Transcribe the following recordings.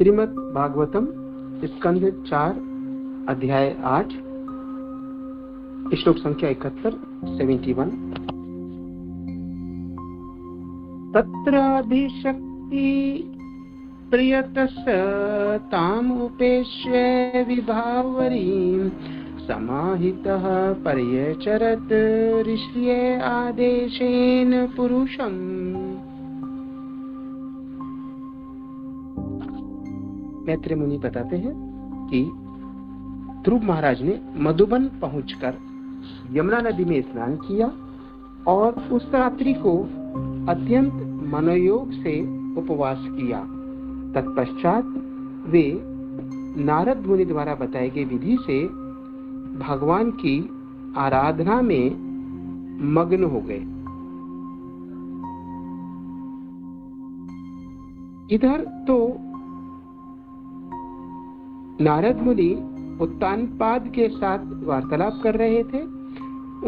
श्रीमद् भागवतम स्कंध 4 अध्याय 8 श्लोक संख्या 71 तत्राभिषक्ति प्रियतस तामुपेष्य विभावरीं समाहितः पर्यचरत् ऋष्ये आदेशेन पुरुषम्। मैत्रेय मुनि बताते हैं कि ध्रुव महाराज ने मधुबन पहुंचकर यमुना नदी में स्नान किया और उस रात्रि को अत्यंत मनोयोग से उपवास किया। तत्पश्चात वे नारद मुनि द्वारा बताई गई विधि से भगवान की आराधना में मग्न हो गए। इधर तो नारद मुनि उत्तानपाद के साथ वार्तालाप कर रहे थे,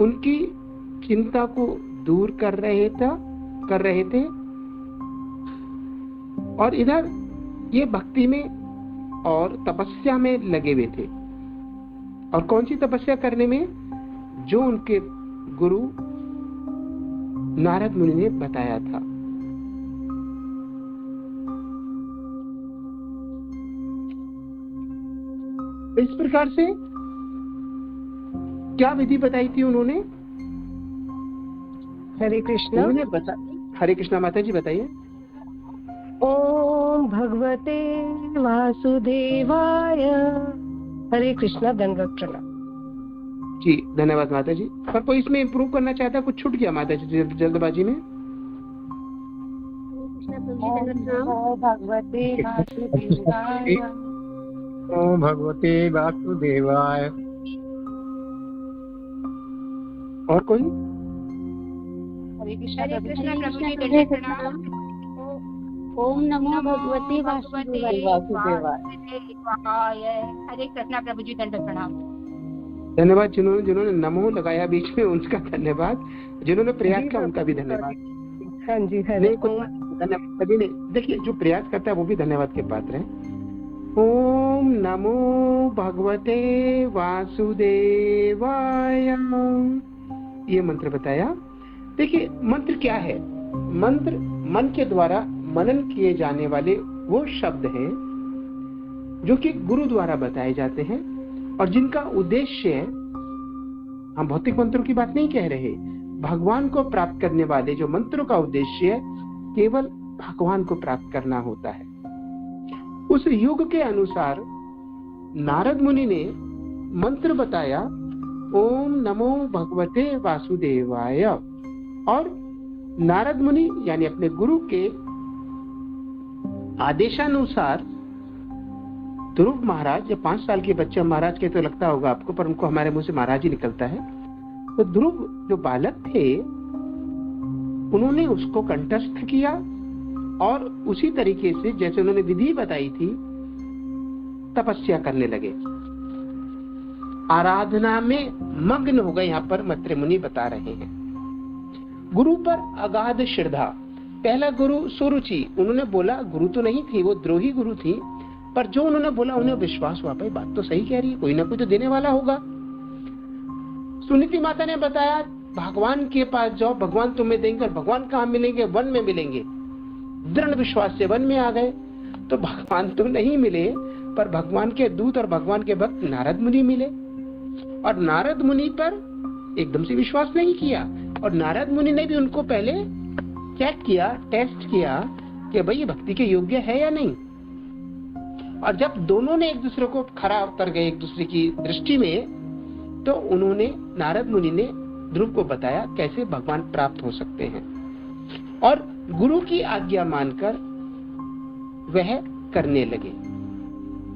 उनकी चिंता को दूर कर रहे थे और इधर ये भक्ति में और तपस्या में लगे हुए थे। और कौन सी तपस्या करने में? जो उनके गुरु नारद मुनि ने बताया था। इस प्रकार से क्या विधि बताई थी उन्होंने? हरे कृष्णा। हरे कृष्णा माता जी बताइए। ओम भगवते वासुदेवाय। हरे कृष्णा। दंडवत प्रणाम जी। धन्यवाद माता जी। पर कोई इसमें इम्प्रूव करना चाहता, कुछ छूट गया माता जी जल्दबाजी में? भगवते वासुदेवाय। ओम भगवते वासुदेवाय। और कोई? हरे कृष्णा प्रभु जी दंडवत प्रणाम। ओम नमो भगवते वासुदेवाय। हरे कृष्णा प्रभु जी दंडवत प्रणाम। धन्यवाद जिन्होंने नमो लगाया बीच में, उनका धन्यवाद। जिन्होंने प्रयास किया उनका भी धन्यवाद। हाँ जी। धन्यवाद। देखिए, जो प्रयास करता है वो भी धन्यवाद के पात्र है। ओम नमो भगवते वासुदेवाय, ये मंत्र बताया। देखिए, मंत्र क्या है? मंत्र मन के द्वारा मनन किए जाने वाले वो शब्द हैं जो कि गुरु द्वारा बताए जाते हैं और जिनका उद्देश्य, हम भौतिक मंत्रों की बात नहीं कह रहे, भगवान को प्राप्त करने वाले जो मंत्रों का उद्देश्य केवल भगवान को प्राप्त करना होता है। उस युग के अनुसार नारद मुनि ने मंत्र बताया, ओम नमो भगवते वासुदेवाय। और नारद मुनि यानी अपने गुरु के आदेशानुसार ध्रुव महाराज, जब 5 साल के बच्चे महाराज के तो लगता होगा आपको, पर उनको हमारे मुंह से महाराज ही निकलता है। तो ध्रुव जो बालक थे उन्होंने उसको कंठस्थ किया और उसी तरीके से जैसे उन्होंने विधि बताई थी तपस्या करने लगे, आराधना में मग्न हो गए। यहाँ पर मैत्रेय मुनि बता रहे हैं गुरु पर अगाध श्रद्धा। पहला गुरु सुरुचि, उन्होंने बोला, गुरु तो नहीं थी, वो द्रोही गुरु थी, पर जो उन्होंने बोला उन्हें विश्वास हुआ, भाई बात तो सही कह रही है, कोई ना कोई तो देने वाला होगा। सुनीति माता ने बताया, भगवान के पास जाओ, भगवान तुम्हें देंगे। और भगवान कहाँ मिलेंगे? वन में मिलेंगे। दृढ़ विश्वास से वन में आ गए तो भगवान तो नहीं मिले, पर भगवान के दूत और भगवान के भक्त नारद मुनि मिले। और नारद मुनि पर एकदम से विश्वास नहीं किया, और नारद मुनि ने भी उनको पहले चेक किया, टेस्ट किया कि भाई ये भक्ति के योग्य है या नहीं। और जब दोनों ने एक दूसरे को खरा उतर गए एक दूसरे की दृष्टि में, तो उन्होंने, नारद मुनि ने ध्रुव को बताया कैसे भगवान प्राप्त हो सकते हैं। और गुरु की आज्ञा मानकर वह करने लगे।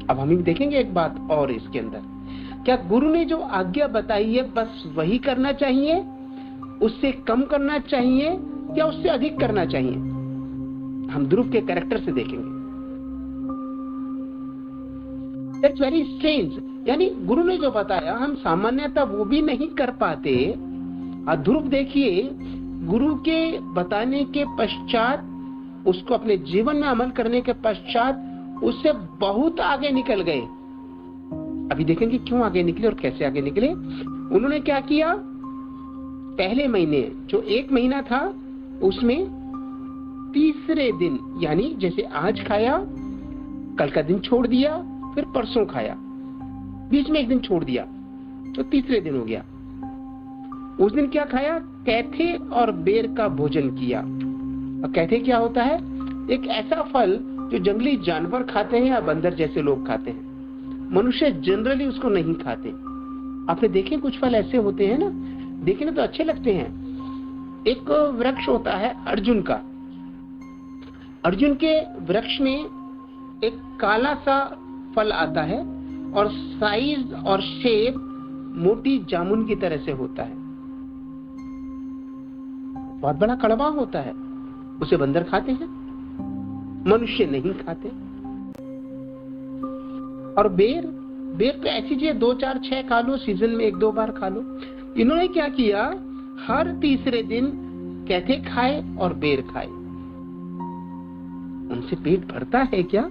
अब हम देखेंगे एक बात और इसके अंदर, क्या गुरु ने जो आज्ञा बताई है बस वही करना चाहिए, उससे कम करना चाहिए या उससे अधिक करना चाहिए? हम ध्रुव के कैरेक्टर से देखेंगे। That's very strange. यानी गुरु ने जो बताया हम सामान्यतः वो भी नहीं कर पाते। ध्रुव देखिए, गुरु के बताने के पश्चात, उसको अपने जीवन में अमल करने के पश्चात उससे बहुत आगे निकल गए। अभी देखेंगे क्यों आगे निकले और कैसे आगे निकले। उन्होंने क्या किया, पहले महीने जो 1 महीना था उसमें तीसरे दिन, यानी जैसे आज खाया, कल का दिन छोड़ दिया, फिर परसों खाया, बीच में 1 दिन छोड़ दिया, तो तीसरे दिन हो गया। उस दिन क्या खाया, कैथे और बेर का भोजन किया। और कैथे क्या होता है, एक ऐसा फल जो जंगली जानवर खाते हैं या बंदर जैसे लोग खाते हैं, मनुष्य जनरली उसको नहीं खाते। आपने देखे कुछ फल ऐसे होते हैं ना, देखने तो अच्छे लगते हैं। एक वृक्ष होता है अर्जुन का, अर्जुन के वृक्ष में एक काला सा फल आता है और साइज और शेप मोटी जामुन की तरह से होता है, बहुत बड़ा कड़वा होता है। उसे बंदर खाते हैं, मनुष्य नहीं खाते। और बेर तो ऐसी चीज 2, 4, 6 खा लो, सीजन में 1-2 बार खा लो। इन्होंने क्या किया, हर तीसरे दिन कैथे खाए और बेर खाए। उनसे पेट भरता है क्या?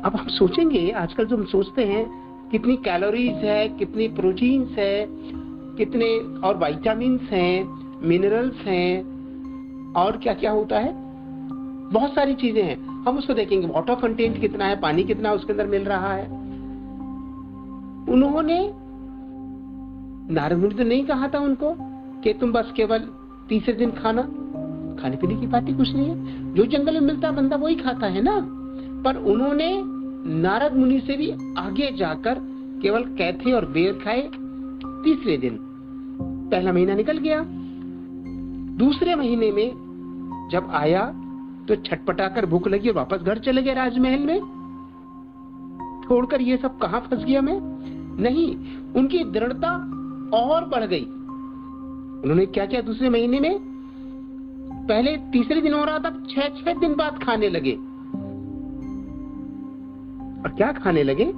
अब हम सोचेंगे, आजकल जो हम सोचते हैं कितनी कैलोरीज है, कितनी प्रोटीन्स है, कितने और विटामिन्स हैं, मिनरल्स हैं, और क्या क्या होता है, बहुत सारी चीजें हैं। हम उसको देखेंगे, वाटर कंटेंट कितना है, पानी कितना उसके अंदर मिल रहा है। उन्होंने, नारद मुनि तो नहीं कहा था उनको कि तुम बस केवल तीसरे दिन खाना, खाने पीने की बात ही कुछ नहीं है, जो जंगल में मिलता बंदा वही खाता है ना। पर उन्होंने नारद मुनि से भी आगे जाकर केवल कैथे और बेर खाए तीसरे दिन। पहला महीना निकल गया, दूसरे महीने में जब आया तो छटपटाकर भूख लगी और वापस घर चले गए राजमहल में, छोड़कर ये सब कहां फंस गया मैं। नहीं, उनकी दृढ़ता और बढ़ गई। उन्होंने क्या किया, दूसरे महीने में, पहले तीसरे दिन हो रहा था, 6 दिन बाद खाने लगे। और क्या खाने लगे,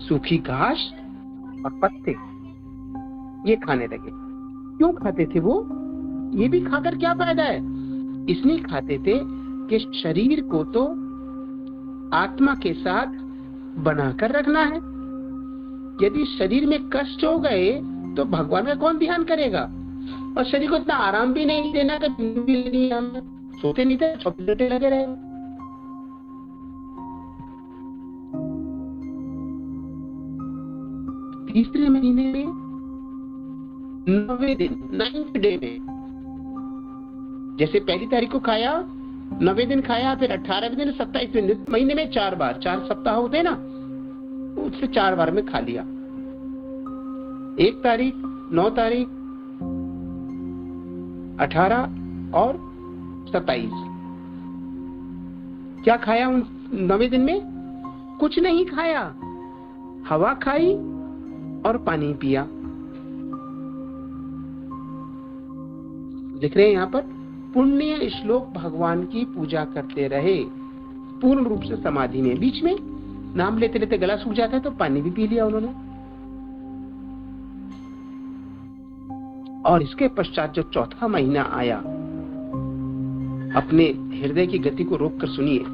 सूखी घास और पत्ते, ये खाने लगे। क्यों खाते थे वो, ये भी खाकर क्या फायदा है, इसलिए खाते थे कि शरीर को तो आत्मा के साथ बनाकर रखना है। यदि शरीर में कष्ट हो गए तो भगवान का कौन ध्यान करेगा। और शरीर को इतना आराम भी नहीं देना कि सोते नहीं थे, 24 घंटे लगे रहे। तीसरे महीने में 9वें दिन, 9th डे में, जैसे पहली तारीख को खाया, 9वें दिन खाया, फिर 18वें दिन, 27वें दिन, महीने में 4 बार, 4 सप्ताह होते ना, उससे 4 बार में खा लिया। 1 तारीख, 9 तारीख, 18 और 27। क्या खाया उन 9वें दिन में? कुछ नहीं खाया, हवा खाई और पानी पिया। लिख रहे हैं यहाँ पर, पुण्य श्लोक भगवान की पूजा करते रहे पूर्ण रूप से समाधि में। बीच में नाम लेते लेते गला सूख जाता है तो पानी भी पी लिया उन्होंने। और इसके पश्चात जो चौथा महीना आया, अपने हृदय की गति को रोककर सुनिए,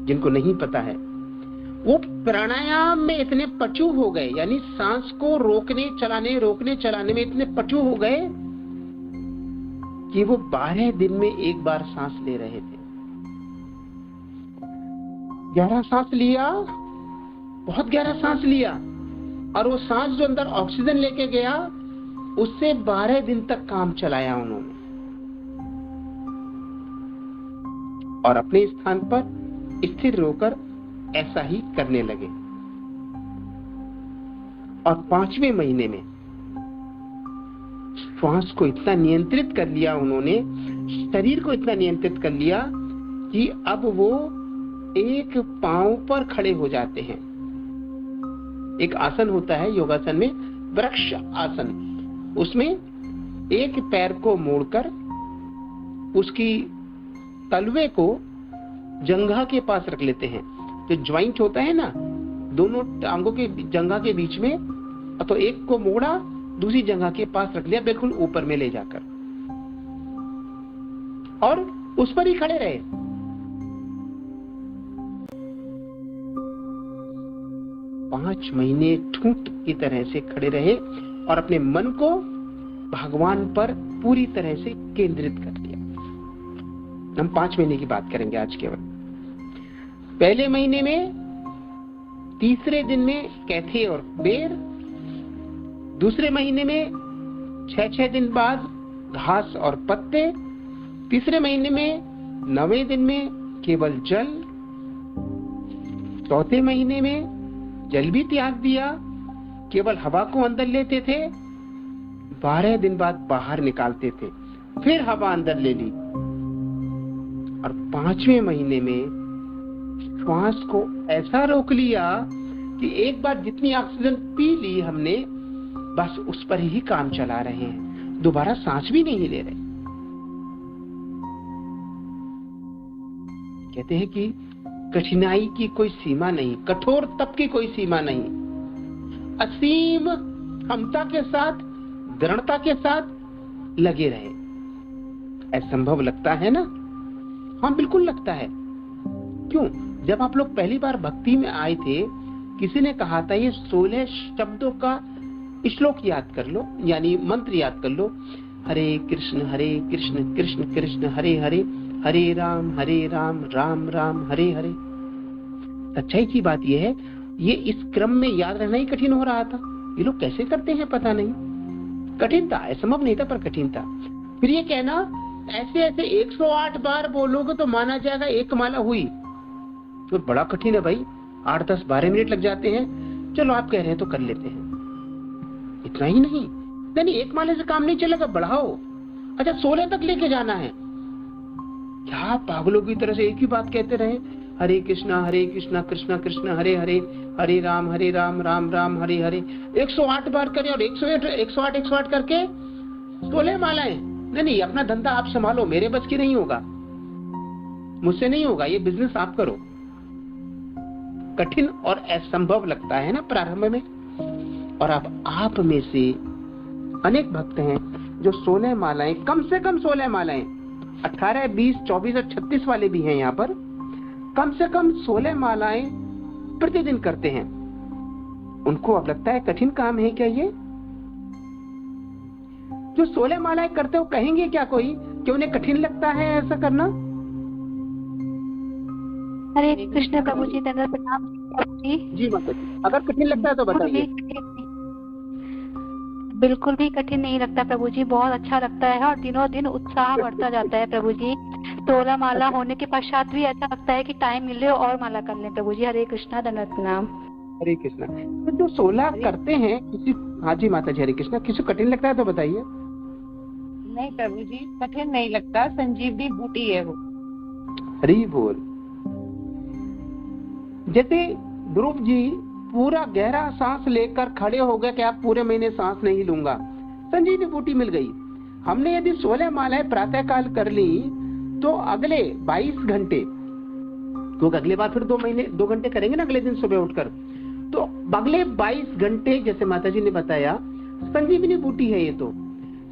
जिनको नहीं पता है, वो प्राणायाम में इतने पटु हो गए, यानी सांस को रोकने चलाने में इतने पटु हो गए कि वो 12 दिन में एक बार सांस ले रहे थे। गहरा सांस लिया, बहुत गहरा सांस लिया, और वो सांस जो अंदर ऑक्सीजन लेके गया, उससे 12 दिन तक काम चलाया उन्होंने। और अपने स्थान पर स्थिर होकर ऐसा ही करने लगे। और 5वें महीने में श्वास को इतना नियंत्रित कर लिया उन्होंने, शरीर को इतना नियंत्रित कर लिया कि अब वो एक पांव पर खड़े हो जाते हैं। एक आसन होता है योगासन में, वृक्ष आसन, उसमें एक पैर को मोड़कर उसकी तलवे को जंघा के पास रख लेते हैं। जो ज्वाइंट होता है ना, दोनों टांगों के जंघा के बीच में, तो एक को मोड़ा, दूसरी जगह के पास रख लिया, बिल्कुल ऊपर में ले जाकर, और उस पर ही खड़े रहे। 5 महीने ठूंठ की तरह से खड़े रहे और अपने मन को भगवान पर पूरी तरह से केंद्रित कर दिया। हम 5 महीने की बात करेंगे आज केवल। पहले महीने में तीसरे दिन में कैथे और बेर, दूसरे महीने में 6 दिन बाद घास और पत्ते, तीसरे महीने में 9वें दिन में केवल जल, चौथे महीने में जल भी त्याग दिया, केवल हवा को अंदर लेते थे, 12 दिन बाद बाहर निकालते थे, फिर हवा अंदर ले ली, और 5वें महीने में श्वास को ऐसा रोक लिया कि एक बार जितनी ऑक्सीजन पी ली हमने, बस उस पर ही काम चला रहे हैं, दोबारा सांस भी नहीं ले रहे। कहते हैं कि कठिनाई की कोई सीमा नहीं, कठोर तप की कोई सीमा नहीं, असीम क्षमता के साथ, दृढ़ता के साथ लगे रहे। असंभव लगता है ना? हाँ, बिल्कुल लगता है। क्यों? जब आप लोग पहली बार भक्ति में आए थे, किसी ने कहा था ये 16 शब्दों का श्लोक याद कर लो, यानी मंत्र याद कर लो, हरे कृष्ण कृष्ण कृष्ण हरे हरे, हरे राम राम राम हरे हरे। सच्चाई की बात यह है, ये इस क्रम में याद रहना ही कठिन हो रहा था। ये लोग कैसे करते हैं पता नहीं। कठिन था, असंभव नहीं था, पर कठिन था। फिर ये कहना ऐसे ऐसे 108 बार बोलोगे तो माना जाएगा एक माला हुई, तो बड़ा कठिन है भाई, 8, 10, 12 मिनट लग जाते हैं। चलो आप कह रहे हैं तो कर लेते हैं। इतना ही नहीं, एक माले से काम नहीं चलेगा, बढ़ाओ। अच्छा 16 तक लेके जाना है। क्या पागलों की तरह से एक ही बात कहते रहे, हरे कृष्णा कृष्णा कृष्ण हरे हरे, हरे राम राम राम हरे हरे। 108 बार करें और 108 करके 16 मालाएं। नहीं, अपना धंधा आप संभालो, मेरे बस की नहीं होगा, मुझसे नहीं होगा, ये बिजनेस आप करो। कठिन और असंभव लगता है ना प्रारंभ में। और अब आप में से अनेक भक्त हैं जो 16 मालाएं, कम से कम 16 मालाएं, 18, 20, 24 और 36 वाले भी हैं यहाँ पर, कम से कम 16 मालाएं प्रतिदिन करते हैं। उनको अब लगता है कठिन काम है क्या ये? जो 16 मालाएं करते हो, कहेंगे क्या कोई कि उन्हें कठिन लगता है ऐसा करना? हरे कृष्ण प्रभु जी, दंडवत प्रणाम प्रभु जी। जी माता जी, अगर कठिन लगता है तो बताइए। बिल्कुल भी कठिन नहीं लगता प्रभु जी, बहुत अच्छा लगता है और दिनों दिन उत्साह बढ़ता जाता है प्रभु जी। 16 माला होने के पश्चात भी ऐसा लगता है कि टाइम मिले और माला कर लें प्रभु जी। हरे कृष्णा, दंडवत प्रणाम। हरे कृष्णा। तो जो 16 करते हैं किसी, हाँ जी माता जी, हरे कृष्णा, किसी को कठिन लगता है तो बताइए। नहीं प्रभु जी, कठिन नहीं लगता, संजीवनी बूटी है वो। हरि बोल। जैसे ध्रुव जी पूरा गहरा सांस लेकर खड़े हो गए कि आप पूरे महीने सांस नहीं लूंगा, संजीवनी बूटी मिल गई। हमने यदि 16 मालाएं प्रातः काल कर ली तो अगले 22 घंटे, क्योंकि अगले बार फिर 2 घंटे करेंगे ना अगले दिन सुबह उठकर, तो अगले 22 घंटे जैसे माता जी ने बताया, संजीवनी बूटी है ये, तो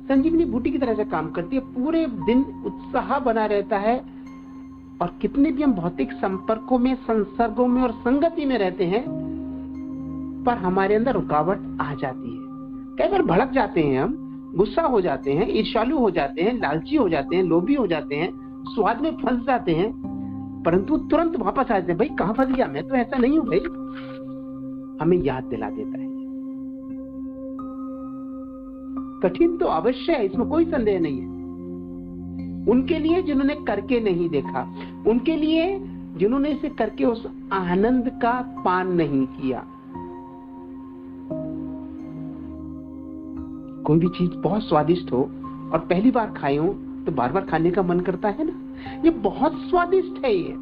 संजीवनी बूटी की तरह से काम करती है। पूरे दिन उत्साह बना रहता है, और कितने भी हम भौतिक संपर्कों में, संसर्गों में और संगति में रहते हैं, पर हमारे अंदर रुकावट आ जाती है। कई बार भड़क जाते हैं, हम गुस्सा हो जाते हैं, ईर्ष्यालु हो जाते हैं, लालची हो जाते हैं, लोभी हो जाते हैं, स्वाद में फंस जाते हैं, परंतु तुरंत वापस आ जाते हैं, भाई कहाँ फंस गया, मैं तो ऐसा नहीं हूं भाई। हमें याद दिला देता है। कठिन तो अवश्य है, इसमें कोई संदेह नहीं है। उनके लिए जिन्होंने करके नहीं देखा, उनके लिए जिन्होंने इसे करके उस आनंद का पान नहीं किया। कोई भी चीज बहुत स्वादिष्ट हो और पहली बार खाए हो तो बार बार खाने का मन करता है ना। ये बहुत स्वादिष्ट है, ये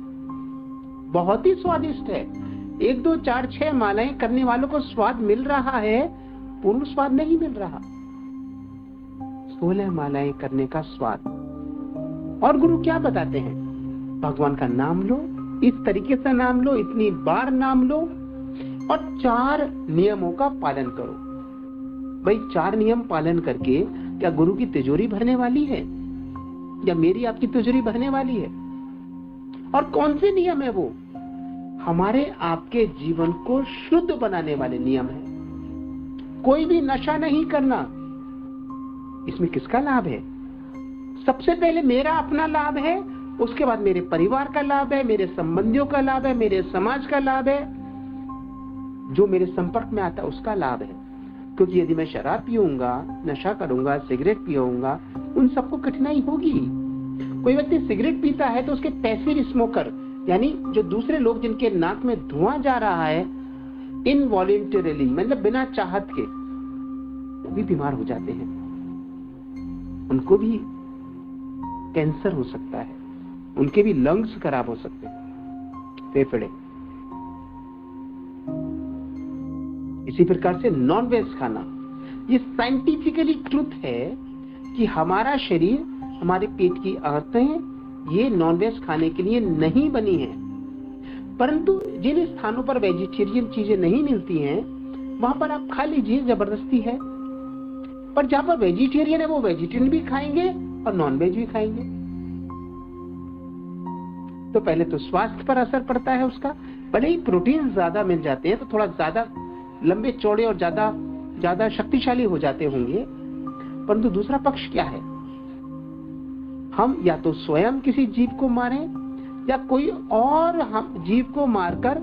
बहुत ही स्वादिष्ट है। 1, 2, 4, 6 मालाएं करने वालों को स्वाद मिल रहा है, पूर्ण स्वाद नहीं मिल रहा। 16 मालाएं करने का स्वाद। और गुरु क्या बताते हैं? भगवान का नाम लो, इस तरीके से नाम लो, इतनी बार नाम लो, और 4 नियमों का पालन करो। भाई 4 नियम पालन करके क्या गुरु की तिजोरी भरने वाली है, या मेरी आपकी तिजोरी भरने वाली है? और कौन से नियम है वो? हमारे आपके जीवन को शुद्ध बनाने वाले नियम है। कोई भी नशा नहीं करना। इसमें किसका लाभ है? सबसे पहले मेरा अपना लाभ है, उसके बाद मेरे परिवार का लाभ है, मेरे संबंधियों का लाभ है, मेरे समाज का लाभ है, जो मेरे संपर्क में आता है उसका लाभ है। क्योंकि यदि मैं शराब पीऊंगा, नशा करूंगा, सिगरेट पीऊंगा, उन सबको कठिनाई होगी। कोई व्यक्ति सिगरेट पीता है तो उसके पैसिव स्मोकर, यानी जो दूसरे लोग जिनके नाक में धुआं जा रहा है इनवॉलेंटरीली, मतलब बिना चाहत के, वो भी बीमार हो जाते हैं। उनको भी कैंसर हो सकता है, उनके भी लंग्स खराब हो सकते हैं, फेफड़े। इसी प्रकार से नॉन वेज खाना, ये साइंटिफिकली ट्रुथ है कि हमारा शरीर, हमारे पेट की आंतें ये नॉन वेज खाने के लिए नहीं बनी है। परंतु जिन स्थानों पर वेजिटेरियन चीजें नहीं मिलती हैं, वहां पर आप खा लीजिए, जबरदस्ती है। पर जहां पर वेजिटेरियन है वो वेजिटेरियन भी खाएंगे और नॉन वेज भी खाएंगे। तो पहले तो स्वास्थ्य पर असर पड़ता है उसका। भले ही प्रोटीन ज्यादा मिल जाते हैं तो थोड़ा ज्यादा लंबे चौड़े और ज्यादा शक्तिशाली हो जाते होंगे, परंतु दूसरा पक्ष क्या है? हम या तो स्वयं किसी जीव को मारें या कोई और हम जीव को मारकर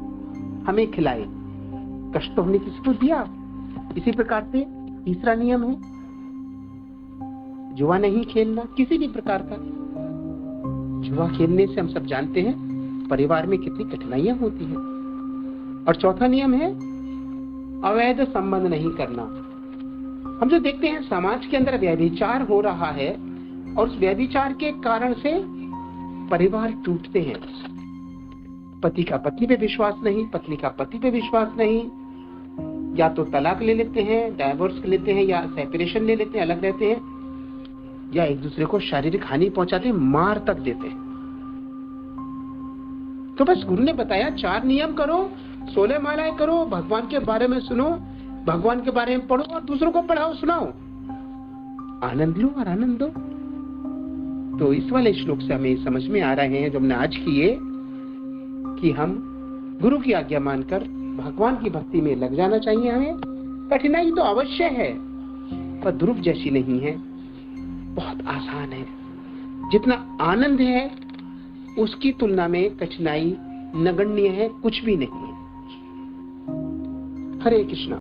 हमें खिलाए। कष्ट तो हमने किसी को दिया। इसी प्रकार से तीसरा नियम है जुआ नहीं खेलना, किसी भी प्रकार का। जुआ खेलने से हम सब जानते हैं परिवार में कितनी कठिनाइयां होती हैं। और चौथा नियम है अवैध संबंध नहीं करना। हम जो देखते हैं समाज के अंदर व्यभिचार हो रहा है और उस व्यभिचार के कारण से परिवार टूटते हैं। पति का पत्नी पे विश्वास नहीं, पत्नी का पति पे विश्वास नहीं, या तो तलाक ले लेते हैं, डाइवोर्स लेते हैं, या सेपरेशन ले लेते हैं, अलग रहते हैं, या एक दूसरे को शारीरिक हानि पहुंचाते हैं, मार तक देते हैं। तो बस गुरु ने बताया 4 नियम करो, 16 मालाएं करो, भगवान के बारे में सुनो, भगवान के बारे में पढ़ो और दूसरों को पढ़ाओ, सुनाओ, आनंद लो और आनंद दो। तो इस वाले श्लोक से हमें समझ में आ रहे हैं जो हमने आज किए कि हम गुरु की आज्ञा मानकर भगवान की भक्ति में लग जाना चाहिए। हमें कठिनाई तो अवश्य है पर ध्रुव जैसी नहीं है, बहुत आसान है। जितना आनंद है उसकी तुलना में कठिनाई नगण्य है, कुछ भी नहीं है। हरे कृष्णा।